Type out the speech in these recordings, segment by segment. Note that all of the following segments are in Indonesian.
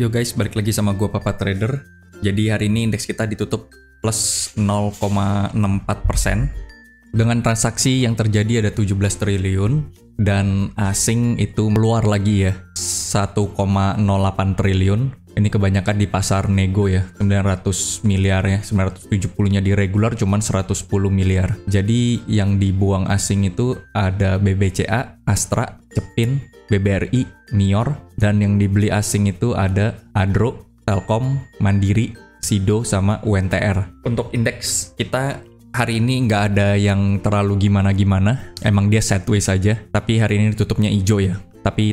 Yo guys, balik lagi sama gua Papa Trader. Jadi hari ini indeks kita ditutup plus 0,64% dengan transaksi yang terjadi ada 17 triliun dan asing itu keluar lagi ya 1,08 triliun. Ini kebanyakan di pasar nego ya, 900 miliar ya, 970-nya di regular cuman 110 miliar. Jadi yang dibuang asing itu ada BBCA, Astra, Cepin, BBRI, Nior, dan yang dibeli asing itu ada Adro, Telkom, Mandiri, Sido, sama UNTR. Untuk indeks kita hari ini nggak ada yang terlalu gimana-gimana, emang dia sideways saja, tapi hari ini ditutupnya hijau ya. Tapi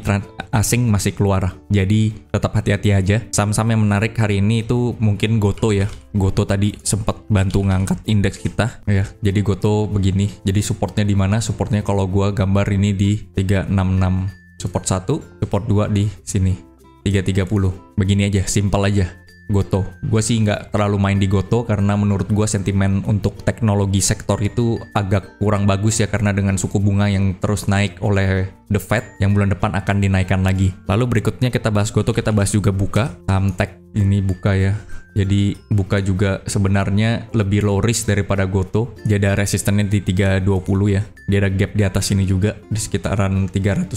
asing masih keluar, jadi tetap hati-hati aja. Saham-saham yang menarik hari ini itu mungkin Goto ya. Goto tadi sempat bantu ngangkat indeks kita ya. Jadi Goto begini. Jadi supportnya di mana? Supportnya kalau gua gambar ini di 366. Support 1, support 2 di sini 330. Begini aja, simple aja. Goto. Gue sih nggak terlalu main di Goto karena menurut gue sentimen untuk teknologi sektor itu agak kurang bagus ya, karena dengan suku bunga yang terus naik oleh The Fed yang bulan depan akan dinaikkan lagi. Lalu berikutnya kita bahas Goto, kita bahas juga Buka. Saham tech ini Buka ya. Jadi Buka juga sebenarnya lebih low risk daripada Goto. Jadi ada resistennya di 320 ya. Dia ada gap di atas ini juga di sekitaran 356.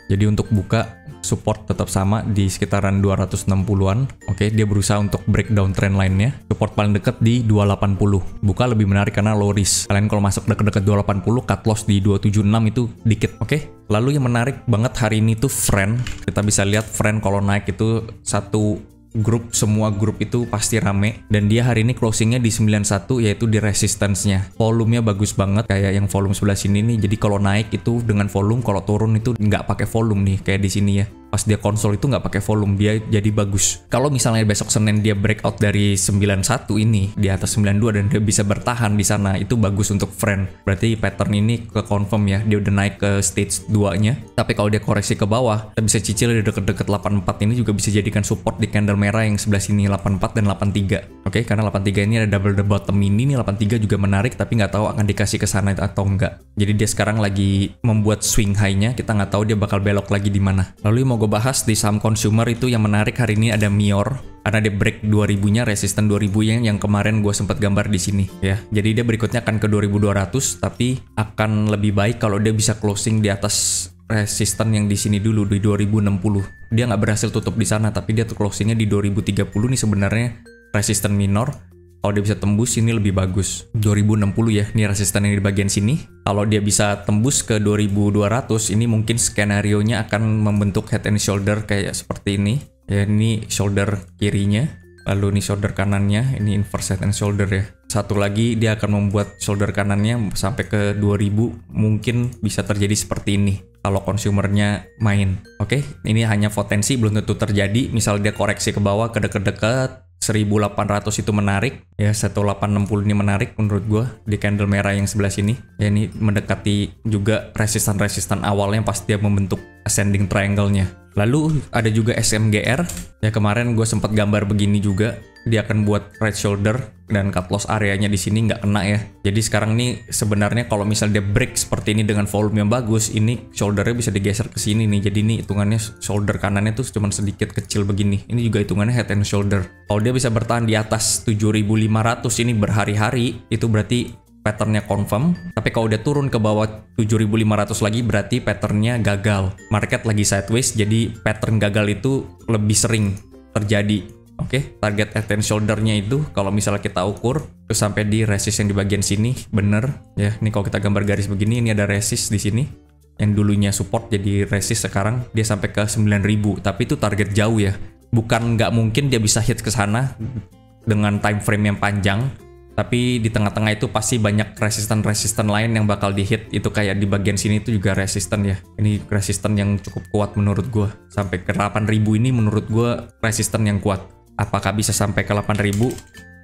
Jadi untuk Buka support tetap sama di sekitaran 260-an. Oke, dia berusaha untuk breakdown trend line-nya. Support paling dekat di 280. Buka lebih menarik karena low risk. Kalian kalau masuk deket-deket 280, cut loss di 276 itu dikit. Oke. Lalu yang menarik banget hari ini tuh Friend. Kita bisa lihat Friend kalau naik itu satu grup, semua grup itu pasti rame, dan dia hari ini closingnya di 91 yaitu di resistance-nya. Volumenya bagus banget kayak yang volume sebelah sini nih. Jadi kalau naik itu dengan volume, kalau turun itu nggak pakai volume nih kayak di sini ya. Pas dia konsol itu nggak pakai volume, dia jadi bagus. Kalau misalnya besok Senin dia breakout dari 91 ini di atas 92 dan dia bisa bertahan di sana, itu bagus untuk Friend. Berarti pattern ini ke confirm ya, dia udah naik ke stage 2-nya. Tapi kalau dia koreksi ke bawah, kita bisa cicil di deket-deket 84 ini juga bisa jadikan support di candle merah yang sebelah sini 84 dan 83. Oke, karena 83 ini ada double the bottom ini nih, 83 juga menarik tapi nggak tahu akan dikasih ke sana atau enggak. Jadi dia sekarang lagi membuat swing high-nya, kita nggak tahu dia bakal belok lagi di mana. Lalu mau gue bahas di saham consumer itu yang menarik hari ini ada Mior, karena dia break 2000-nya, resisten 2000 yang kemarin gue sempat gambar di sini ya. Jadi dia berikutnya akan ke 2200, tapi akan lebih baik kalau dia bisa closing di atas resisten yang di sini dulu di 2060. Dia nggak berhasil tutup di sana, tapi dia tuh closingnya di 2030 nih sebenarnya resisten minor. Kalau dia bisa tembus ini lebih bagus. 2060 ya, ini resisten yang di bagian sini. Kalau dia bisa tembus ke 2200, ini mungkin skenario-nya akan membentuk head and shoulder kayak seperti ini. Ya, ini shoulder kirinya, lalu ini shoulder kanannya, ini inverse head and shoulder ya. Satu lagi dia akan membuat shoulder kanannya sampai ke 2000, mungkin bisa terjadi seperti ini kalau consumernya main. Oke, ini hanya potensi, belum tentu terjadi. Misal dia koreksi ke bawah ke deket-deket 1800 itu menarik ya, 1860 ini menarik menurut gua di candle merah yang sebelah sini ya. Ini mendekati juga resistan awalnya pas dia membentuk ascending triangle-nya. Lalu ada juga SMGR ya, kemarin gue sempat gambar begini juga. Dia akan buat right shoulder dan cut loss areanya di sini nggak kena ya. Jadi sekarang nih sebenarnya kalau misalnya dia break seperti ini dengan volume yang bagus, ini shouldernya bisa digeser ke sini nih. Jadi ini hitungannya shoulder kanannya tuh cuma sedikit kecil begini. Ini juga hitungannya head and shoulder. Kalau dia bisa bertahan di atas 7500 ini berhari-hari, itu berarti patternnya confirm. Tapi kalau udah turun ke bawah 7500 lagi, berarti patternnya gagal. Market lagi sideways, jadi pattern gagal itu lebih sering terjadi. Oke, target head and shoulder-nya itu kalau misalnya kita ukur itu sampai di resist yang di bagian sini, bener ya. Ini kalau kita gambar garis begini, ini ada resist di sini. Yang dulunya support jadi resist, sekarang dia sampai ke 9000. Tapi itu target jauh ya. Bukan nggak mungkin dia bisa hit ke sana dengan time frame yang panjang. Tapi di tengah-tengah itu pasti banyak resisten-resisten lain yang bakal di-hit. Itu kayak di bagian sini itu juga resisten ya. Ini resisten yang cukup kuat menurut gue. Sampai ke 8000 ini menurut gue resisten yang kuat. Apakah bisa sampai ke 8000?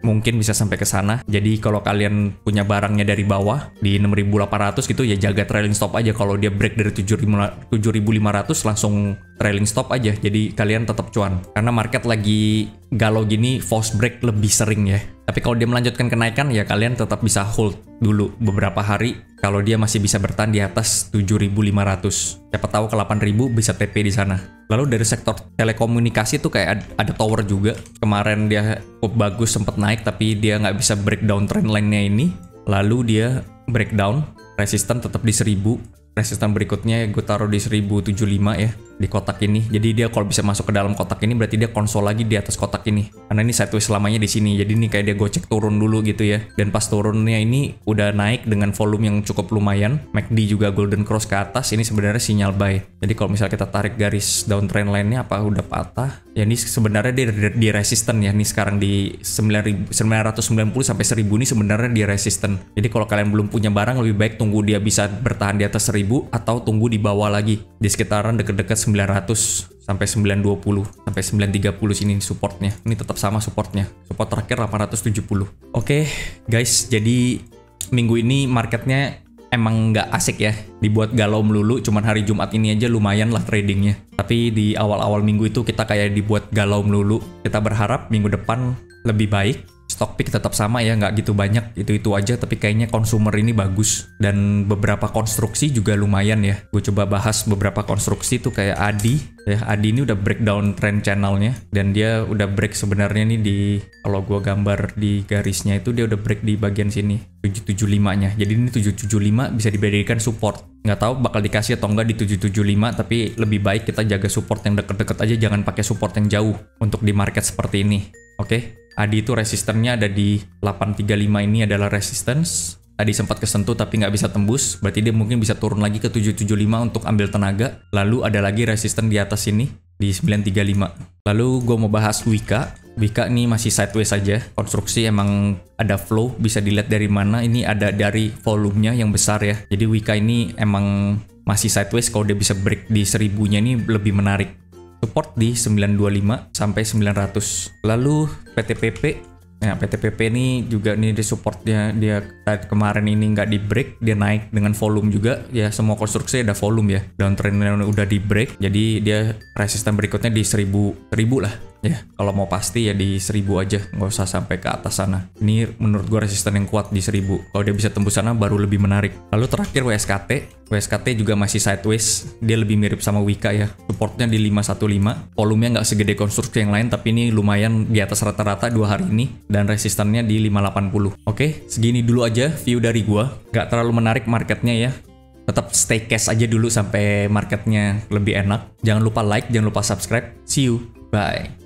Mungkin bisa sampai ke sana. Jadi kalau kalian punya barangnya dari bawah di 6800 gitu ya, jaga trailing stop aja. Kalau dia break dari 7500 langsung trailing stop aja. Jadi kalian tetap cuan. Karena market lagi galau gini, false break lebih sering ya. Tapi kalau dia melanjutkan kenaikan ya kalian tetap bisa hold dulu beberapa hari kalau dia masih bisa bertahan di atas 7.500. Siapa tahu ke 8.000 bisa TP di sana. Lalu dari sektor telekomunikasi tuh kayak ada tower juga. Kemarin dia cukup bagus, sempat naik, tapi dia nggak bisa breakdown trend line-nya ini. Lalu dia breakdown, resisten tetap di 1000. Resisten berikutnya gue taruh di 1075 ya, di kotak ini. Jadi dia kalau bisa masuk ke dalam kotak ini berarti dia konsol lagi di atas kotak ini. Karena ini sideways selamanya di sini. Jadi ini kayak dia gocek turun dulu gitu ya. Dan pas turunnya ini udah naik dengan volume yang cukup lumayan. MACD juga golden cross ke atas. Ini sebenarnya sinyal buy. Jadi kalau misalnya kita tarik garis downtrend line-nya apa udah patah. Ya ini sebenarnya dia di resisten ya. Ini sekarang di 990 sampai 1000 ini sebenarnya di resisten. Jadi kalau kalian belum punya barang lebih baik tunggu dia bisa bertahan di atas 1000 atau tunggu di bawah lagi di sekitaran deket-deket 900 sampai 920 sampai 930 sini supportnya. Ini tetap sama supportnya. Support terakhir 870. Oke, guys, jadi minggu ini marketnya emang nggak asik ya, dibuat galau melulu. Cuman hari Jumat ini aja lumayan lah tradingnya. Tapi di awal-awal minggu itu kita kayak dibuat galau melulu. Kita berharap minggu depan lebih baik. Stock pick tetap sama ya, nggak gitu banyak, itu aja, tapi kayaknya consumer ini bagus. Dan beberapa konstruksi juga lumayan ya. Gue coba bahas beberapa konstruksi tuh kayak Adi. Ya, Adi ini udah breakdown trend channelnya. Dan dia udah break sebenarnya nih di, kalau gue gambar di garisnya itu dia udah break di bagian sini, 775-nya. Jadi ini 775 bisa diberikan support. Nggak tahu bakal dikasih atau enggak di 775, tapi lebih baik kita jaga support yang deket-deket aja, jangan pakai support yang jauh untuk di market seperti ini. Oke? Adi itu resistennya ada di 835, ini adalah resistance. Tadi sempat kesentuh tapi nggak bisa tembus, berarti dia mungkin bisa turun lagi ke 775 untuk ambil tenaga. Lalu ada lagi resisten di atas ini, di 935. Lalu gue mau bahas Wika. Wika ini masih sideways saja, konstruksi emang ada flow, bisa dilihat dari mana. Ini ada dari volumenya yang besar ya. Jadi Wika ini emang masih sideways, kalau dia bisa break di 1000-nya ini lebih menarik. Support di 925 sampai 900. Lalu PTPP. Nah, PTPP ini juga nih di supportnya dia kemarin ini nggak di break, dia naik dengan volume juga. Ya semua konstruksi ada volume ya. Downtrendnya udah di break, jadi dia resisten berikutnya di 1000 lah. Ya, kalau mau pasti ya di 1000 aja, nggak usah sampai ke atas sana. Ini menurut gua resisten yang kuat di 1000. Kalau dia bisa tembus sana baru lebih menarik. Lalu terakhir WSKT. WSKT juga masih sideways, dia lebih mirip sama Wika ya. Supportnya di 515. Volumenya nggak segede konstruksi yang lain, tapi ini lumayan di atas rata-rata 2 hari ini. Dan resistannya di 580. Oke, segini dulu aja view dari gua. Nggak terlalu menarik marketnya ya. Tetap stay cash aja dulu sampai marketnya lebih enak. Jangan lupa like, jangan lupa subscribe. See you. Bye.